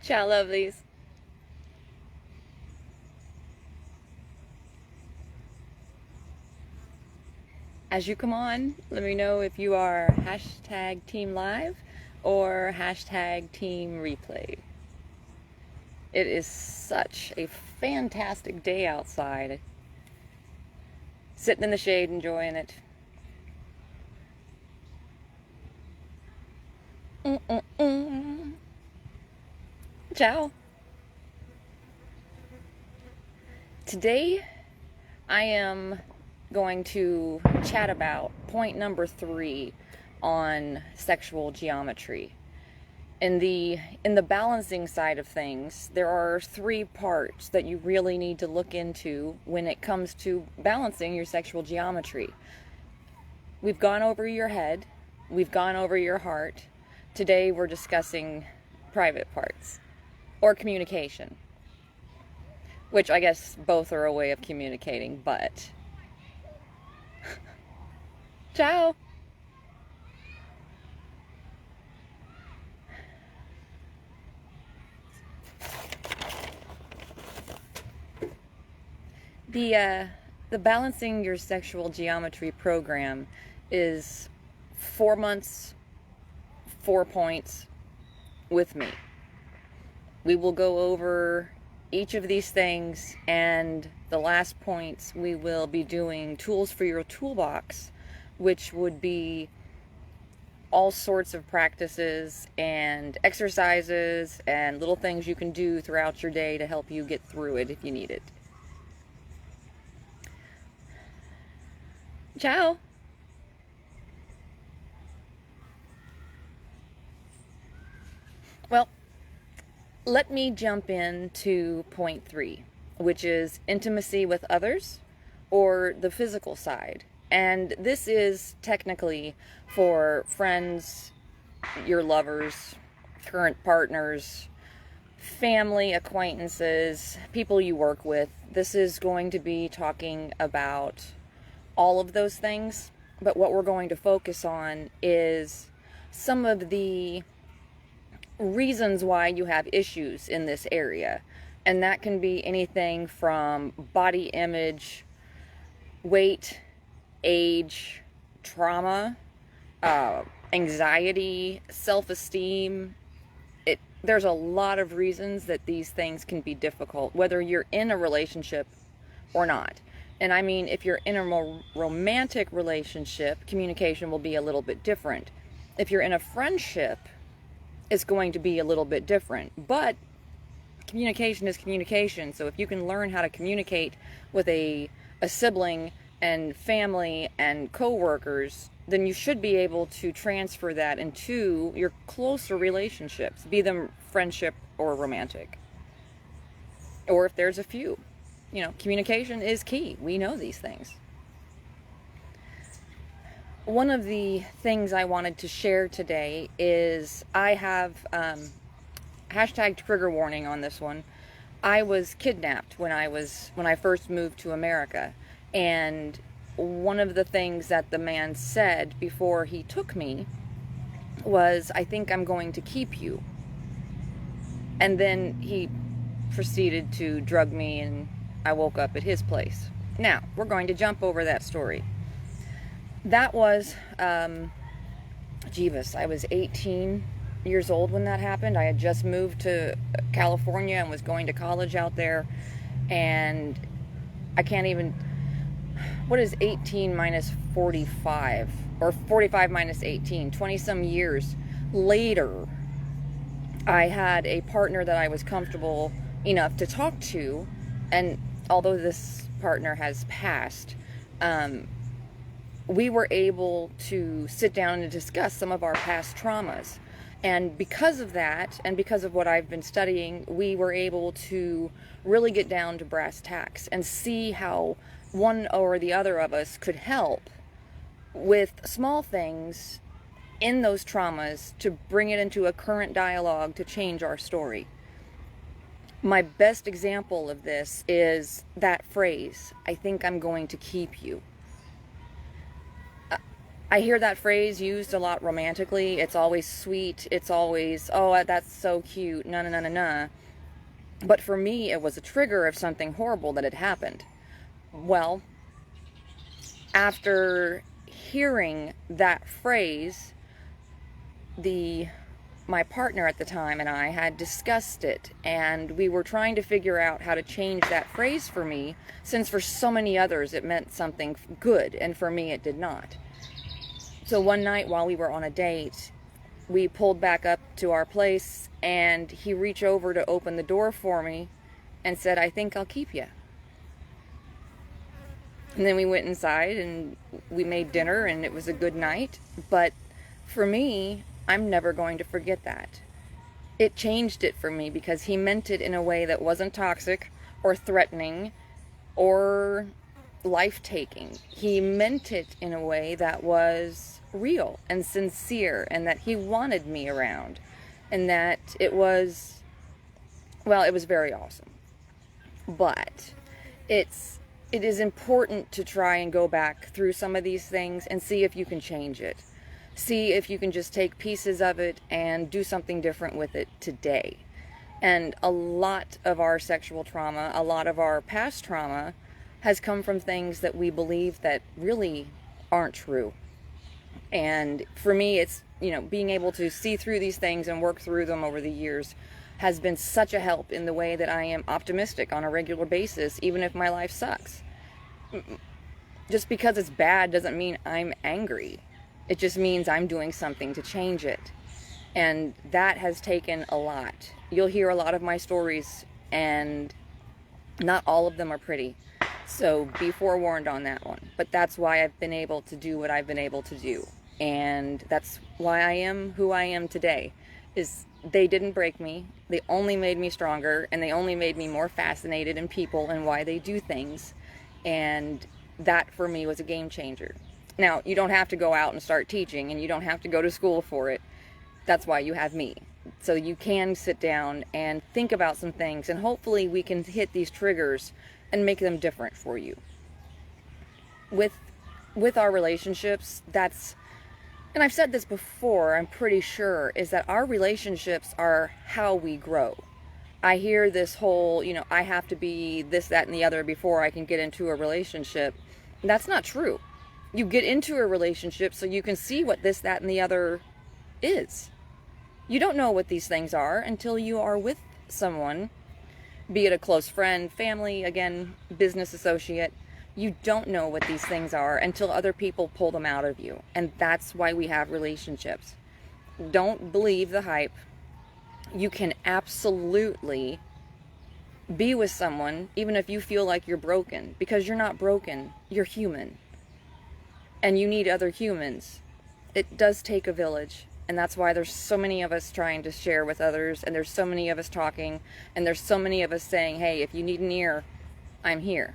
Ciao, lovelies. As you come on, let me know if you are hashtag team live or hashtag team replay. It is such a fantastic day outside. Sitting in the shade, enjoying it. Ciao. Today, I am going to chat about point number 3 on sexual geometry. In the balancing side of things, there are 3 parts that you really need to look into when it comes to balancing your sexual geometry. We've gone over your head, we've gone over your heart. Today we're discussing private parts or communication, which I guess both are a way of communicating, but ciao. The Balancing Your Sexual Geometry program is 4 months, 4 points with me. We will go over each of these things, and the last points we will be doing tools for your toolbox, which would be all sorts of practices and exercises and little things you can do throughout your day to help you get through it if you need it. Ciao. Well, let me jump into point 3, which is intimacy with others, or the physical side. And this is technically for friends, your lovers, current partners, family, acquaintances, people you work with. This is going to be talking about all of those things, but what we're going to focus on is some of the reasons why you have issues in this area. And that can be anything from body image, weight, age, trauma, anxiety, self-esteem. There's a lot of reasons that these things can be difficult, whether you're in a relationship or not. And I mean, if you're in a romantic relationship, communication will be a little bit different. If you're in a friendship, it's going to be a little bit different. But communication is communication. So if you can learn how to communicate with a sibling and family and coworkers, then you should be able to transfer that into your closer relationships, be them friendship or romantic. Or if there's a few. You know, communication is key. We know these things. One of the things I wanted to share today is I have hashtag trigger warning on this one. I was kidnapped when I first moved to America, and one of the things that the man said before he took me was, "I think I'm going to keep you." And then he proceeded to drug me, and I woke up at his place. Now, we're going to jump over that story. That was, Jeebus, I was 18 years old when that happened. I had just moved to California and was going to college out there, and I can't even, what is 18 minus 45, or 45 minus 18, 20 some years later, I had a partner that I was comfortable enough to talk to, and although this partner has passed, we were able to sit down and discuss some of our past traumas. And because of that, and because of what I've been studying, we were able to really get down to brass tacks and see how one or the other of us could help with small things in those traumas to bring it into a current dialogue to change our story. My best example of this is that phrase, "I think I'm going to keep you." I hear that phrase used a lot romantically. It's always sweet. It's always, oh, that's so cute. No, no, no, no, no. But for me, it was a trigger of something horrible that had happened. Well, after hearing that phrase, my partner at the time and I had discussed it, and we were trying to figure out how to change that phrase for me, since for so many others it meant something good, and for me it did not. So one night while we were on a date, we pulled back up to our place, and he reached over to open the door for me and said, "I think I'll keep you." And then we went inside and we made dinner, and it was a good night. But for me, I'm never going to forget that. It changed it for me because he meant it in a way that wasn't toxic or threatening or life-taking. He meant it in a way that was real and sincere, and that he wanted me around, and that it was, well, it was very awesome. But it is important to try and go back through some of these things and see if you can change it. See if you can just take pieces of it and do something different with it today. And a lot of our sexual trauma, a lot of our past trauma has come from things that we believe that really aren't true. And for me, it's, being able to see through these things and work through them over the years has been such a help in the way that I am optimistic on a regular basis, even if my life sucks. Just because it's bad doesn't mean I'm angry. It just means I'm doing something to change it. And that has taken a lot. You'll hear a lot of my stories, and not all of them are pretty. So be forewarned on that one. But that's why I've been able to do what I've been able to do. And that's why I am who I am today. Is they didn't break me. They only made me stronger, and they only made me more fascinated in people and why they do things. And that for me was a game changer. Now, you don't have to go out and start teaching, and you don't have to go to school for it. That's why you have me. So you can sit down and think about some things, and hopefully we can hit these triggers and make them different for you. With our relationships, and I've said this before, I'm pretty sure, is that our relationships are how we grow. I hear this whole, I have to be this, that, and the other before I can get into a relationship. That's not true. You get into a relationship so you can see what this, that, and the other is. You don't know what these things are until you are with someone, be it a close friend, family, again, business associate. You don't know what these things are until other people pull them out of you. And that's why we have relationships. Don't believe the hype. You can absolutely be with someone even if you feel like you're broken, because you're not broken. You're human. And you need other humans. It does take a village. And that's why there's so many of us trying to share with others, and there's so many of us talking, and there's so many of us saying, hey, if you need an ear, I'm here.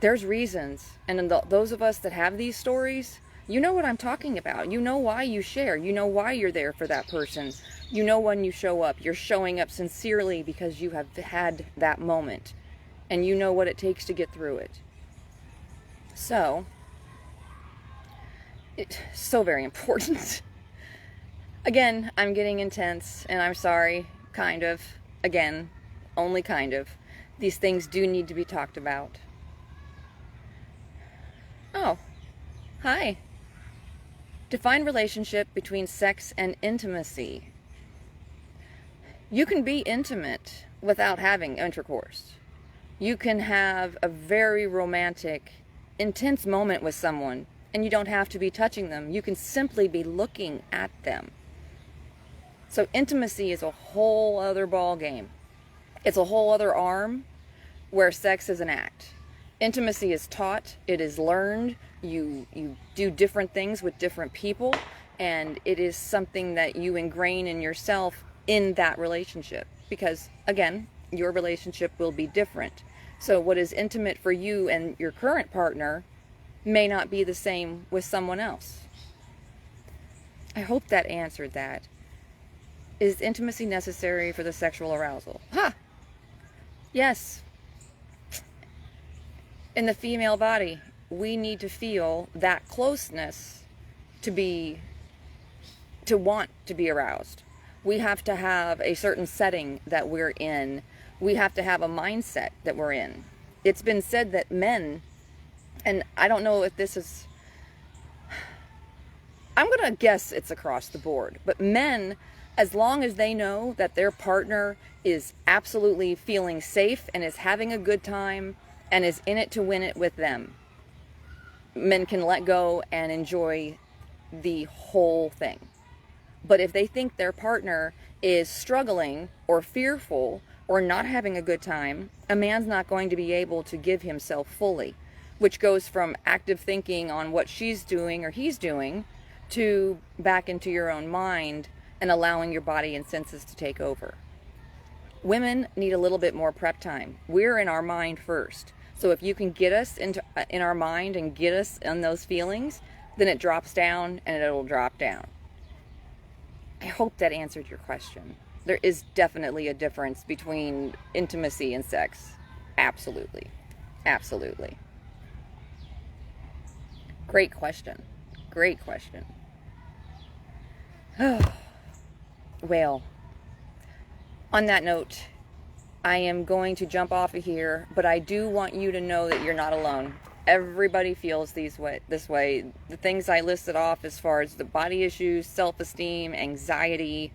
There's reasons. And in those of us that have these stories, you know what I'm talking about. You know why you share. You know why you're there for that person. You know when you show up. You're showing up sincerely because you have had that moment. And you know what it takes to get through it. So, it's so very important. Again, I'm getting intense, and I'm sorry, kind of. Again, only kind of. These things do need to be talked about. Oh, hi. Define relationship between sex and intimacy. You can be intimate without having intercourse. You can have a very romantic, intense moment with someone, and you don't have to be touching them. You can simply be looking at them. So intimacy is a whole other ball game. It's a whole other arm where sex is an act. Intimacy is taught, it is learned, you do different things with different people, and it is something that you ingrain in yourself in that relationship. Because, again, your relationship will be different. So what is intimate for you and your current partner may not be the same with someone else. I hope that answered that. Is intimacy necessary for the sexual arousal? Yes. In the female body, we need to feel that closeness to want to be aroused. We have to have a certain setting that we're in. We have to have a mindset that we're in. It's been said that men, and I don't know if this is, I'm going to guess it's across the board, but men, as long as they know that their partner is absolutely feeling safe and is having a good time and is in it to win it with them, men can let go and enjoy the whole thing. But if they think their partner is struggling or fearful or not having a good time, a man's not going to be able to give himself fully, which goes from active thinking on what she's doing or he's doing to back into your own mind and allowing your body and senses to take over. Women need a little bit more prep time. We're in our mind first. So if you can get us in our mind and get us in those feelings, then it drops down and it'll drop down. I hope that answered your question. There is definitely a difference between intimacy and sex. Absolutely. Absolutely. Great question. Great question. Well, on that note, I am going to jump off of here, but I do want you to know that you're not alone. Everybody feels this way. The things I listed off as far as the body issues, self-esteem, anxiety,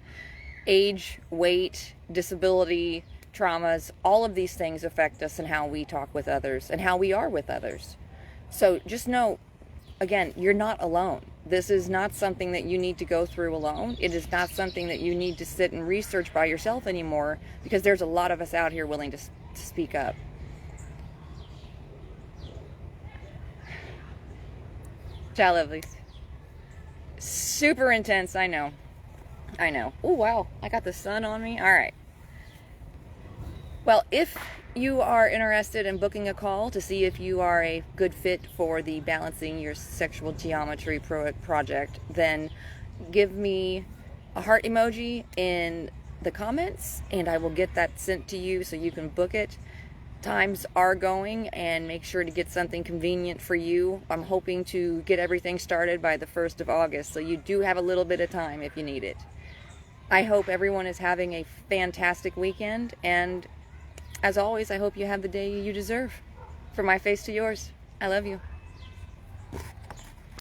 age, weight, disability, traumas, all of these things affect us and how we talk with others and how we are with others. So just know, again, you're not alone. This is not something that you need to go through alone. It is not something that you need to sit and research by yourself anymore, because there's a lot of us out here willing to speak up. Ciao, lovelies. Super intense, I know. Oh, wow, I got the sun on me. All right. Well, if you are interested in booking a call to see if you are a good fit for the Balancing Your Sexual Geometry project, then give me a heart emoji in the comments and I will get that sent to you so you can book it. Times are going, and make sure to get something convenient for you. I'm hoping to get everything started by the 1st of August, so you do have a little bit of time if you need it. I hope everyone is having a fantastic weekend, and as always, I hope you have the day you deserve. From my face to yours, I love you.